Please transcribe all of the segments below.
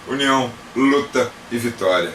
união, luta e vitória.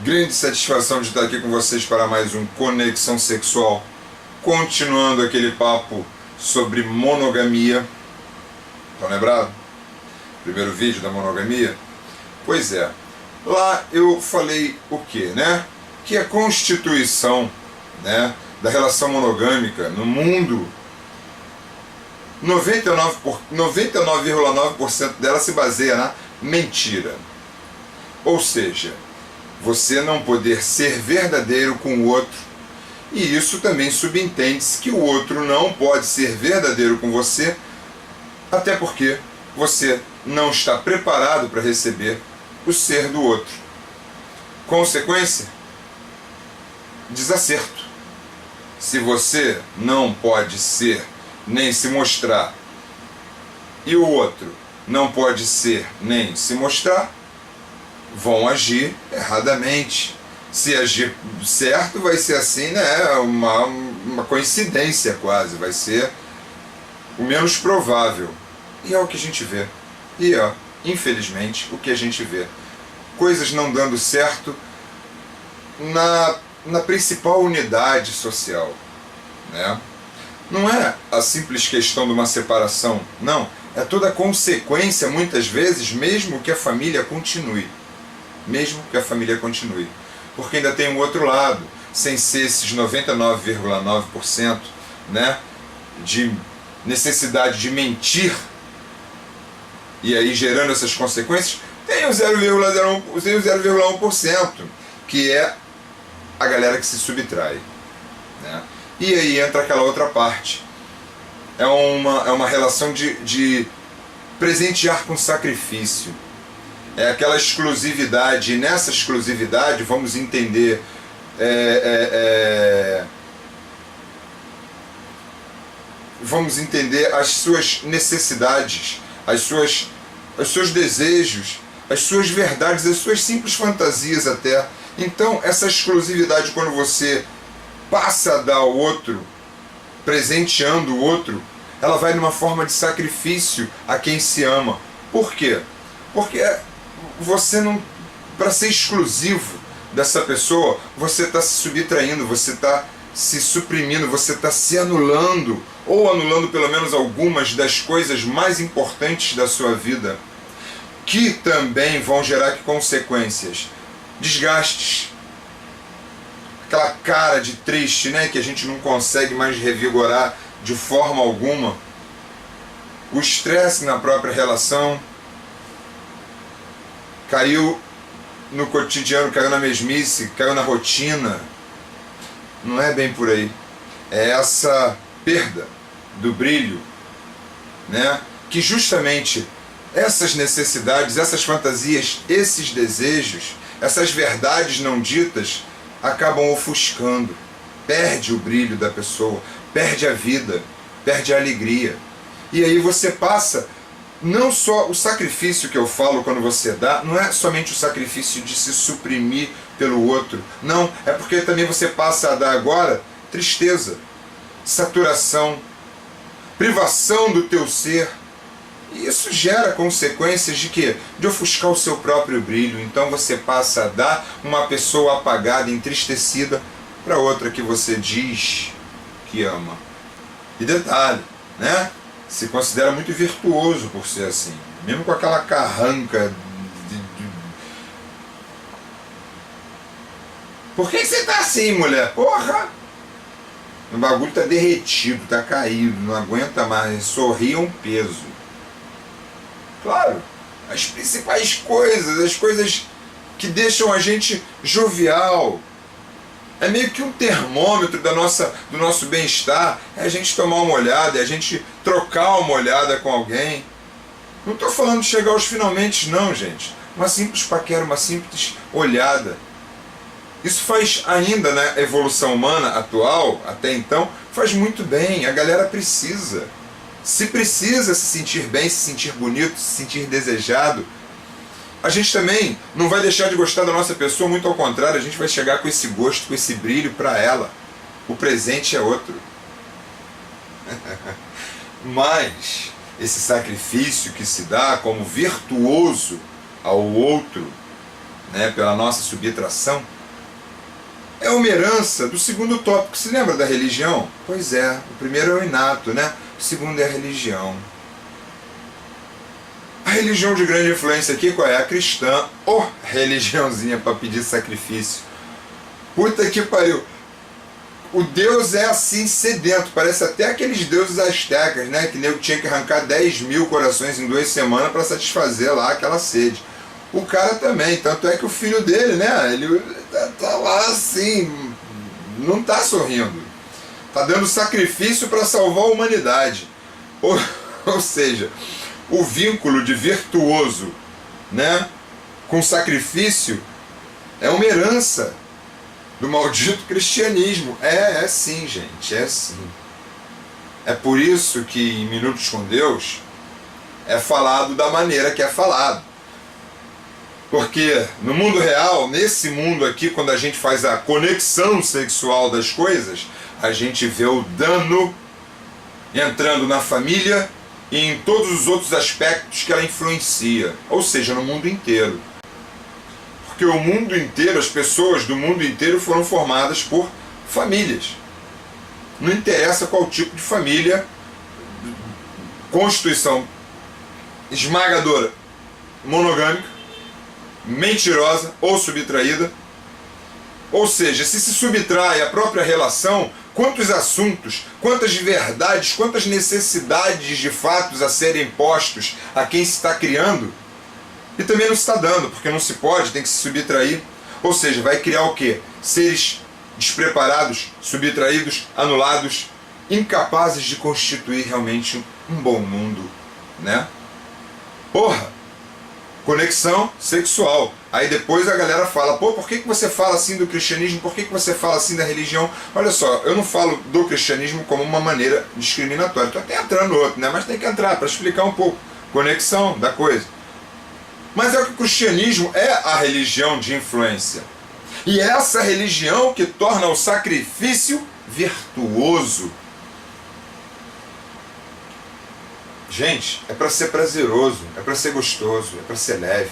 Grande satisfação de estar aqui com vocês para mais um Conexão Sexual, continuando aquele papo sobre monogamia. Estão lembrados? Primeiro vídeo da monogamia? Pois é, lá eu falei o que, né? Que a constituição, né, da relação monogâmica no mundo, 99,9% dela se baseia na mentira. Ou seja, você não poder ser verdadeiro com o outro, e isso também subentende-se que o outro não pode ser verdadeiro com você, até porque você não está preparado para receber o ser do outro. Consequência? Desacerto. Se você não pode ser nem se mostrar, e o outro não pode ser nem se mostrar, vão agir erradamente. Se agir certo, vai ser assim, né? Uma coincidência quase, vai ser o menos provável. E é o que a gente vê. E é, infelizmente, o que a gente vê. Coisas não dando certo na principal unidade social, né? Não é a simples questão de uma separação, não. É toda a consequência, muitas vezes, mesmo que a família continue. Mesmo que a família continue. Porque ainda tem um outro lado, sem ser esses 99,9%, né, de necessidade de mentir, e aí gerando essas consequências, tem o 0,1%, que é a galera que se subtrai, né? E aí entra aquela outra parte. É uma relação de presentear com sacrifício. É aquela exclusividade, e nessa exclusividade vamos entender vamos entender as suas necessidades, os seus desejos, as suas verdades, as suas simples fantasias até. Então essa exclusividade, quando você passa a dar ao outro, presenteando o outro, ela vai numa forma de sacrifício a quem se ama. Por quê? Porque você não, para ser exclusivo dessa pessoa, você está se subtraindo, você está se suprimindo, você está se anulando, ou anulando pelo menos algumas das coisas mais importantes da sua vida, que também vão gerar consequências, desgastes, aquela cara de triste, né, que a gente não consegue mais revigorar de forma alguma, o estresse na própria relação, caiu no cotidiano, caiu na mesmice, caiu na rotina. Não é bem por aí. É essa perda do brilho, né, que justamente essas necessidades, essas fantasias, esses desejos, essas verdades não ditas acabam ofuscando. Perde o brilho da pessoa, perde a vida, perde a alegria. E aí você passa, não só o sacrifício que eu falo quando você dá, não é somente o sacrifício de se suprimir pelo outro, não, é porque também você passa a dar agora tristeza, saturação, privação do teu ser. E isso gera consequências de quê? De ofuscar o seu próprio brilho. Então você passa a dar uma pessoa apagada, entristecida, para outra que você diz que ama. E detalhe, né? Se considera muito virtuoso por ser assim, mesmo com aquela carranca Por que você tá assim, mulher? Porra! O bagulho tá derretido, tá caído, não aguenta mais, sorrir é um peso. Claro, as principais coisas, as coisas que deixam a gente jovial, é meio que um termômetro do nosso bem-estar, é a gente tomar uma olhada, é a gente trocar uma olhada com alguém. Não estou falando de chegar aos finalmente não, gente. Uma simples paquera, uma simples olhada. Isso faz ainda na evolução humana atual, até então, faz muito bem. A galera precisa. Se precisa se sentir bem, se sentir bonito, se sentir desejado, a gente também não vai deixar de gostar da nossa pessoa, muito ao contrário, a gente vai chegar com esse gosto, com esse brilho para ela. O presente é outro. Mas esse sacrifício que se dá como virtuoso ao outro, né, pela nossa subtração, é uma herança do segundo tópico. Se lembra da religião? Pois é, o primeiro é o inato, né? O segundo é a religião. A religião de grande influência aqui, qual é? A cristã, ou religiãozinha para pedir sacrifício. Puta que pariu. O Deus é assim sedento, parece até aqueles deuses astecas, né? Que nego tinha que arrancar 10 mil corações em 2 semanas para satisfazer lá aquela sede. O cara também, tanto é que o filho dele, né? Ele tá lá assim, não tá sorrindo. Tá dando sacrifício para salvar a humanidade. Ou seja, o vínculo de virtuoso, né, com sacrifício é uma herança do maldito cristianismo. É sim, gente, é sim. É por isso que em Minutos com Deus é falado da maneira que é falado. Porque no mundo real, nesse mundo aqui, quando a gente faz a conexão sexual das coisas, a gente vê o dano entrando na família e em todos os outros aspectos que ela influencia, ou seja, no mundo inteiro. Porque o mundo inteiro, as pessoas do mundo inteiro foram formadas por famílias. Não interessa qual tipo de família, constituição esmagadora, monogâmica, mentirosa ou subtraída. Ou seja, se subtrai a própria relação, quantos assuntos, quantas verdades, quantas necessidades de fatos a serem postos a quem se está criando, e também não se está dando, porque não se pode, tem que se subtrair. Ou seja, vai criar o quê? Seres despreparados, subtraídos, anulados, incapazes de constituir realmente um bom mundo, né? Porra! Conexão sexual. Aí depois a galera fala, pô, por que você fala assim do cristianismo? Por que você fala assim da religião? Olha só, eu não falo do cristianismo como uma maneira discriminatória. Estou até entrando no outro, né? Mas tem que entrar para explicar um pouco. Conexão da coisa. Mas é que o cristianismo é a religião de influência. E é essa religião que torna o sacrifício virtuoso. Gente, é para ser prazeroso, é para ser gostoso, é para ser leve,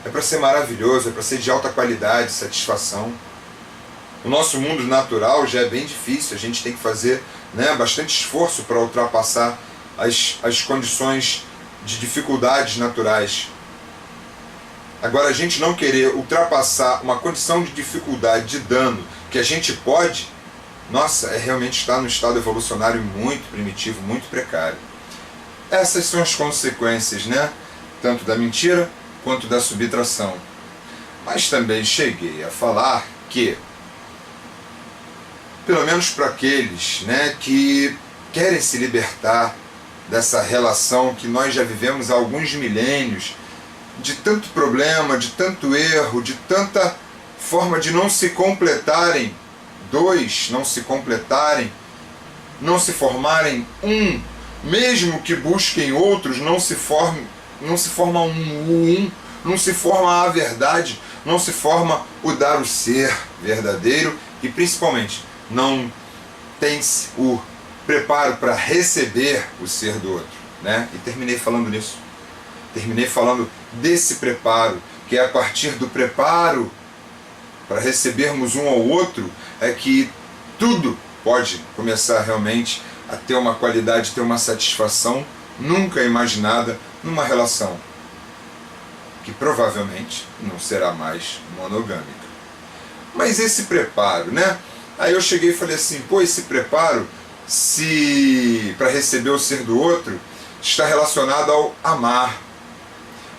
é para ser maravilhoso, é para ser de alta qualidade, satisfação. O nosso mundo natural já é bem difícil, a gente tem que fazer, né, bastante esforço para ultrapassar as condições de dificuldades naturais. Agora, a gente não querer ultrapassar uma condição de dificuldade, de dano, que a gente pode, nossa, é realmente estar num estado evolucionário muito primitivo, muito precário. Essas são as consequências, né? Tanto da mentira quanto da subtração. Mas também cheguei a falar que, pelo menos para aqueles, né, que querem se libertar dessa relação que nós já vivemos há alguns milênios, de tanto problema, de tanto erro, de tanta forma de não se completarem dois, não se completarem, não se formarem um, mesmo que busquem outros, não se forma um, não se forma a verdade, não se forma o dar o ser verdadeiro e principalmente não tem-se o preparo para receber o ser do outro, né? E terminei falando nisso. Terminei falando desse preparo, que é a partir do preparo para recebermos um ao outro é que tudo pode começar realmente a ter uma qualidade, ter uma satisfação nunca imaginada numa relação que provavelmente não será mais monogâmica. Mas esse preparo, né? Aí eu cheguei e falei assim, pô, esse preparo, se para receber o ser do outro, está relacionado ao amar.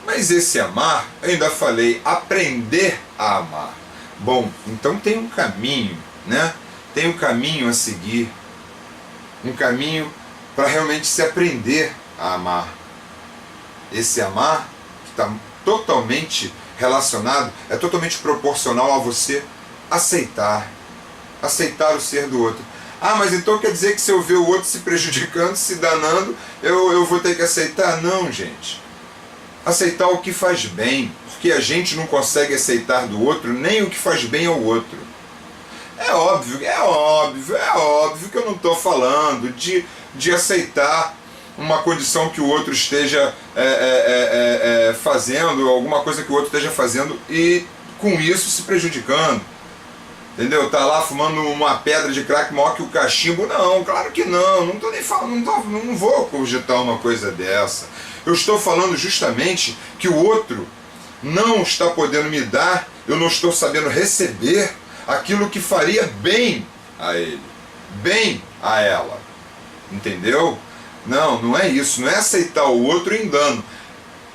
Mas esse amar, eu ainda falei, aprender a amar. Bom, então tem um caminho, né? Tem um caminho a seguir. Um caminho para realmente se aprender a amar. Esse amar que está totalmente relacionado, é totalmente proporcional a você aceitar o ser do outro. Ah, mas então quer dizer que se eu ver o outro se prejudicando, se danando, eu vou ter que aceitar? Não, gente. Aceitar o que faz bem, porque a gente não consegue aceitar do outro nem o que faz bem ao outro. É óbvio que eu não estou falando de aceitar uma condição que o outro esteja fazendo alguma coisa que o outro esteja fazendo e com isso se prejudicando. Entendeu? Tá lá fumando uma pedra de crack maior que o cachimbo. Não, claro que não. Não tô nem falando, não vou cogitar uma coisa dessa. Eu estou falando justamente que o outro não está podendo me dar, eu não estou sabendo receber aquilo que faria bem a ele, bem a ela. Entendeu? Não, não é isso. Não é aceitar o outro em dano.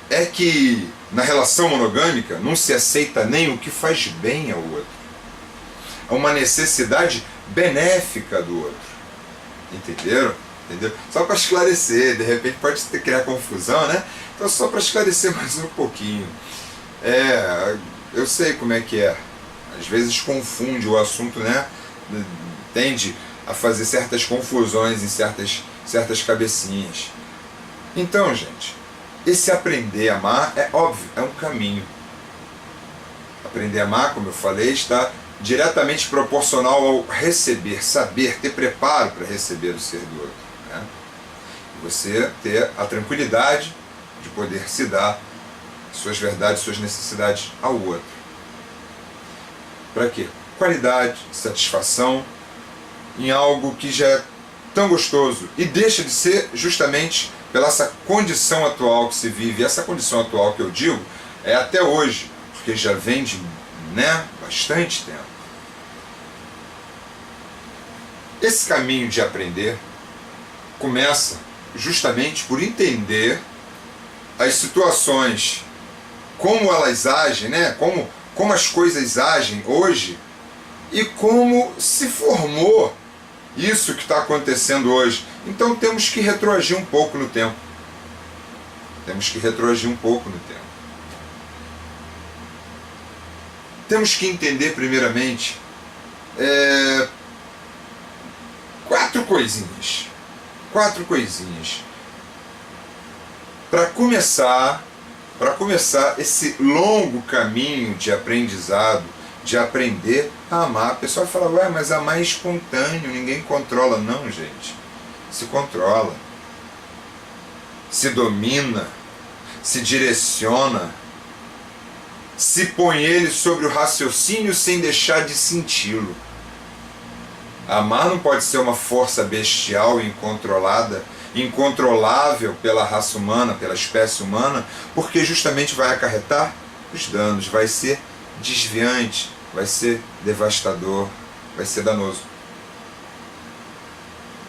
É que na relação monogâmica não se aceita nem o que faz bem ao outro. É uma necessidade benéfica do outro. Entenderam? Entendeu? Só para esclarecer, de repente pode criar confusão, né? Então só para esclarecer mais um pouquinho. Eu sei como é que é. Às vezes confunde o assunto, né? Tende a fazer certas confusões em certas cabecinhas. Então, gente, esse aprender a amar é óbvio, é um caminho. Aprender a amar, como eu falei, está diretamente proporcional ao receber, saber, ter preparo para receber o ser do outro. Né? Você ter a tranquilidade de poder se dar suas verdades, suas necessidades ao outro. Para quê? Qualidade, satisfação em algo que já é tão gostoso e deixa de ser justamente pela essa condição atual que se vive. Essa condição atual que eu digo é até hoje, porque já vem de bastante tempo. Esse caminho de aprender começa justamente por entender as situações, como elas agem, né? Como as coisas agem hoje e como se formou isso que está acontecendo hoje. Então temos que retroagir um pouco no tempo. Temos que retroagir um pouco no tempo. Temos que entender primeiramente quatro coisinhas. Para começar esse longo caminho de aprendizado, de aprender a amar. A pessoa fala, ué, mas amar é espontâneo, ninguém controla. Não, gente. Se controla. Se domina. Se direciona. Se põe ele sobre o raciocínio sem deixar de senti-lo. Amar não pode ser uma força bestial e incontrolada, incontrolável pela raça humana, pela espécie humana, porque justamente vai acarretar os danos, vai ser desviante, vai ser devastador, vai ser danoso.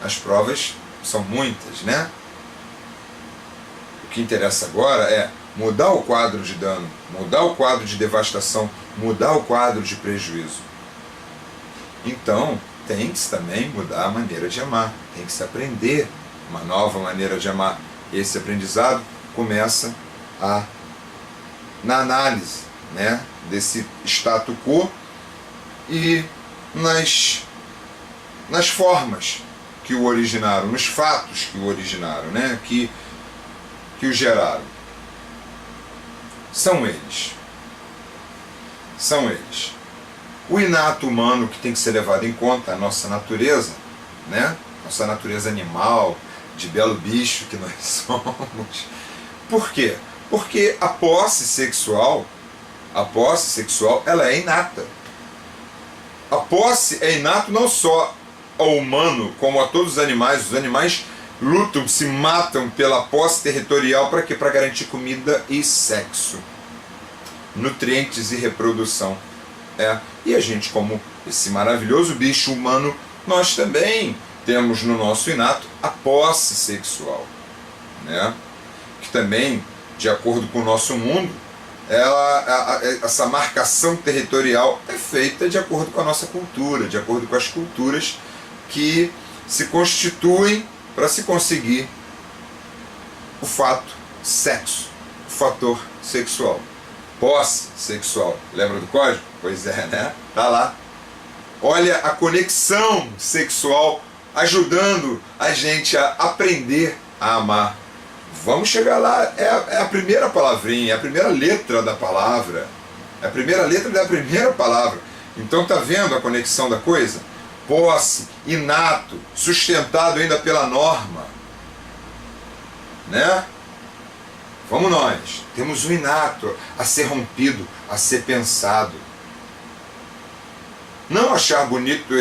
As provas são muitas, né? O que interessa agora é mudar o quadro de dano, mudar o quadro de devastação, mudar o quadro de prejuízo. Então, tem que também mudar a maneira de amar, tem que se aprender uma nova maneira de amar. Esse aprendizado começa na análise, né, desse status quo e nas formas que o originaram, nos fatos que o originaram, né, que o geraram. São eles. O inato humano que tem que ser levado em conta, a nossa natureza, né? Nossa natureza animal, de belo bicho que nós somos. Por quê? Porque a posse sexual, ela é inata. A posse é inato não só ao humano, como a todos os animais. Os animais lutam, se matam pela posse territorial para quê? Para garantir comida e sexo, nutrientes e reprodução. E a gente, como esse maravilhoso bicho humano, nós também temos no nosso inato a posse sexual, né? Que também, de acordo com o nosso mundo, essa marcação territorial é feita de acordo com a nossa cultura, de acordo com as culturas que se constituem para se conseguir o fato sexo, o fator sexual. Posse sexual. Lembra do código? Pois é, né? Tá lá. Olha a conexão sexual ajudando a gente a aprender a amar. Vamos chegar lá. É a primeira palavrinha, é a primeira letra da palavra. É a primeira letra da primeira palavra. Então tá vendo a conexão da coisa? Posse, inato, sustentado ainda pela norma. Né? Vamos nós, temos o inato a ser rompido, a ser pensado. Não achar bonito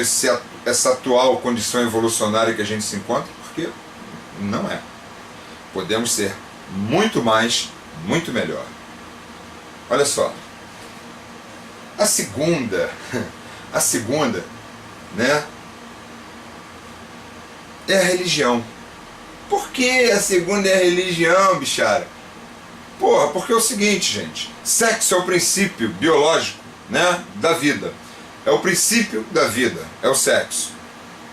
essa atual condição evolucionária que a gente se encontra, porque não é. Podemos ser muito mais, muito melhor. Olha só. A segunda, né, é a religião. Por que a segunda é a religião, bichara? Porra, porque é o seguinte, gente. Sexo é o princípio biológico, né, da vida. É o princípio da vida, é o sexo.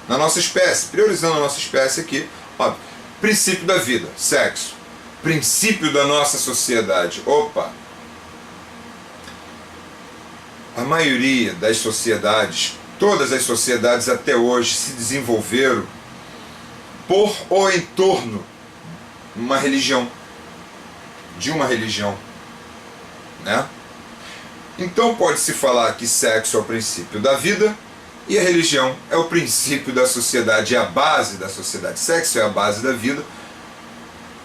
Na nossa espécie, priorizando a nossa espécie aqui, óbvio. Princípio da vida, sexo. Princípio da nossa sociedade. Opa! A maioria das sociedades, todas as sociedades até hoje se desenvolveram por ou em torno de uma religião, né? Então pode-se falar que sexo é o princípio da vida e a religião é o princípio da sociedade, é a base da sociedade. Sexo é a base da vida.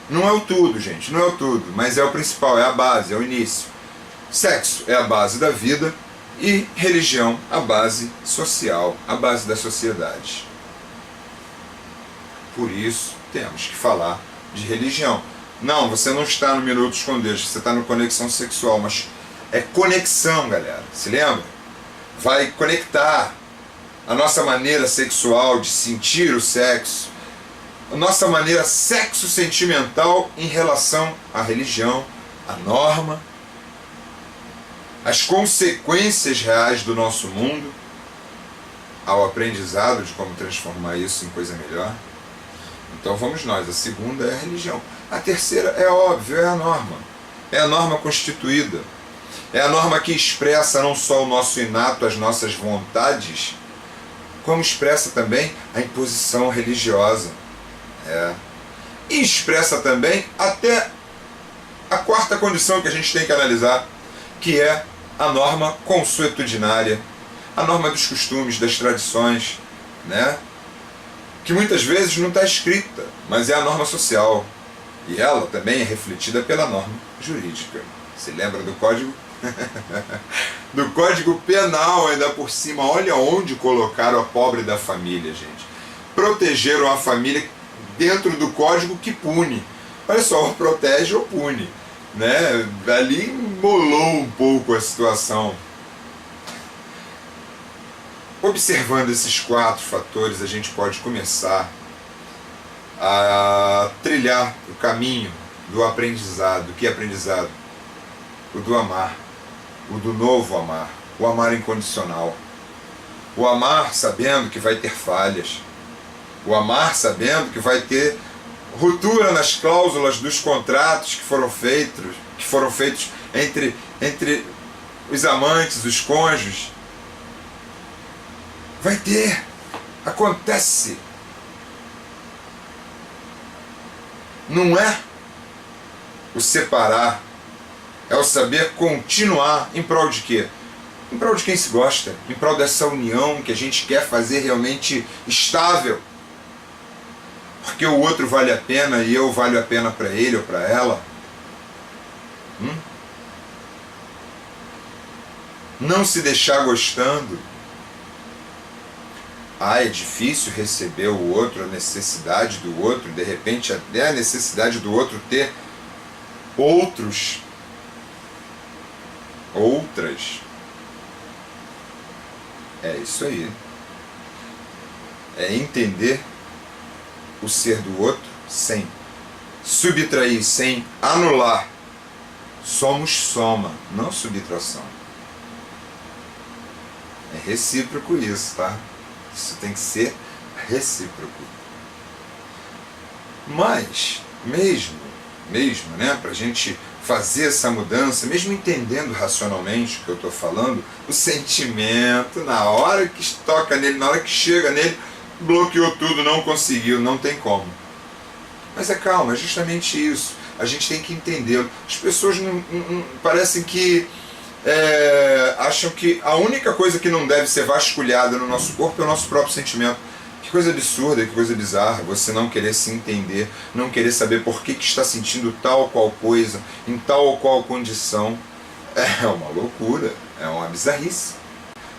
Não é o tudo, gente, não é o tudo, mas é o principal, é a base, é o início. Sexo é a base da vida e religião a base social, a base da sociedade. Por isso temos que falar de religião. Não, você não está no Minutos com Deus, você está no Conexão Sexual, mas é conexão, galera, se lembra? Vai conectar a nossa maneira sexual de sentir o sexo, a nossa maneira sexo-sentimental em relação à religião, à norma, as consequências reais do nosso mundo, ao aprendizado de como transformar isso em coisa melhor. Então vamos nós, a segunda é a religião. A terceira é óbvio, é a norma. É a norma constituída. É a norma que expressa não só o nosso inato, as nossas vontades, como expressa também a imposição religiosa. E expressa também até a quarta condição que a gente tem que analisar, que é a norma consuetudinária, a norma dos costumes, das tradições, né? Que muitas vezes não está escrita, mas é a norma social. E ela também é refletida pela norma jurídica. Se lembra do Código? Do Código Penal, ainda por cima. Olha onde colocaram a pobre da família, gente. Protegeram a família dentro do Código que pune. Olha só, ou protege ou pune, né? Ali embolou um pouco a situação. Observando esses 4 fatores, a gente pode começar a trilhar o caminho do aprendizado. Que aprendizado? O do amar, o do novo amar, o amar incondicional. O amar sabendo que vai ter falhas, o amar sabendo que vai ter ruptura nas cláusulas dos contratos que foram feitos entre os amantes, os cônjuges. Vai ter, acontece. Não é o separar, é o saber continuar em prol de quê? Em prol de quem se gosta, em prol dessa união que a gente quer fazer realmente estável. Porque o outro vale a pena e eu valho a pena para ele ou para ela. Não se deixar gostando. É difícil receber o outro, a necessidade do outro, de repente até a necessidade do outro ter outras. É isso aí. É entender o ser do outro sem subtrair, sem anular. Somos soma, não subtração. É recíproco isso, tá? Isso tem que ser recíproco. Mas, mesmo, né, para a gente fazer essa mudança, mesmo entendendo racionalmente o que eu estou falando, o sentimento, na hora que toca nele, na hora que chega nele, bloqueou tudo, não conseguiu, não tem como. Mas calma, é justamente isso. A gente tem que entendê-lo. As pessoas parecem que acham que a única coisa que não deve ser vasculhada no nosso corpo é o nosso próprio sentimento. Que coisa absurda, que coisa bizarra, você não querer se entender, não querer saber por que está sentindo tal ou qual coisa, em tal ou qual condição. É uma loucura, é uma bizarrice.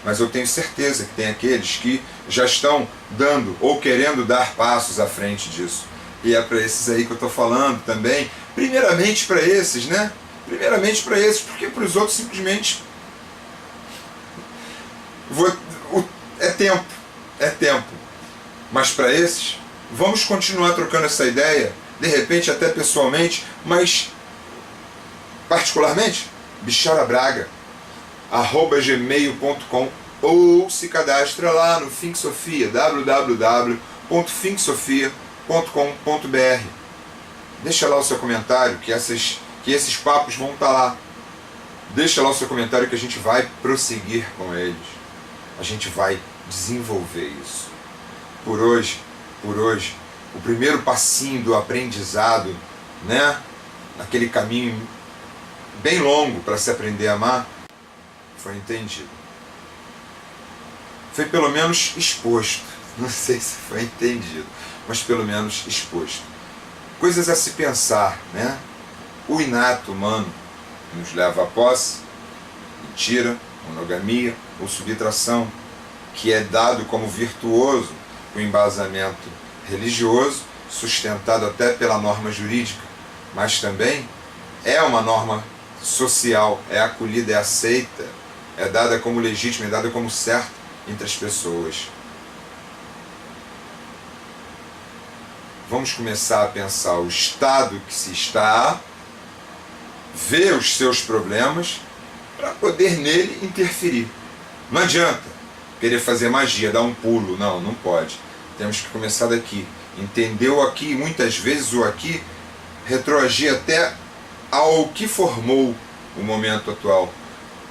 Mas eu tenho certeza que tem aqueles que já estão dando ou querendo dar passos à frente disso. E é para esses aí que eu estou falando também. Primeiramente para esses, né? Primeiramente para esses, porque para os outros simplesmente é tempo, é tempo. Mas para esses, vamos continuar trocando essa ideia, de repente até pessoalmente, mas particularmente, bicharabraga@gmail.com, ou se cadastra lá no Think Sofia, www.thinksofia.com.br. Deixa lá o seu comentário, que esses papos vão estar lá. Deixa lá o seu comentário que a gente vai prosseguir com eles. A gente vai desenvolver isso. Por hoje, o primeiro passinho do aprendizado, né? Naquele caminho bem longo para se aprender a amar, foi entendido. Foi pelo menos exposto. Não sei se foi entendido, mas pelo menos exposto. Coisas a se pensar, né? O inato humano nos leva à posse, mentira, monogamia ou subtração, que é dado como virtuoso com embasamento religioso, sustentado até pela norma jurídica, mas também é uma norma social, é acolhida, é aceita, é dada como legítima, é dada como certa entre as pessoas. Vamos começar a pensar o estado que se está, ver os seus problemas, para poder nele interferir. Não adianta querer fazer magia, dar um pulo, não pode. Temos que começar daqui. Entender o aqui, muitas vezes o aqui retroagir até ao que formou o momento atual,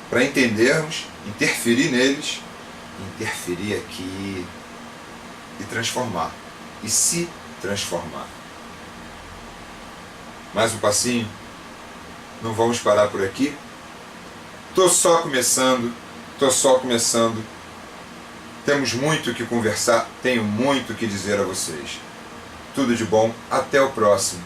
para entendermos, interferir neles, interferir aqui e transformar, e se transformar. Mais um passinho, não vamos parar por aqui. Estou só começando. Temos muito o que conversar, tenho muito o que dizer a vocês. Tudo de bom, até o próximo.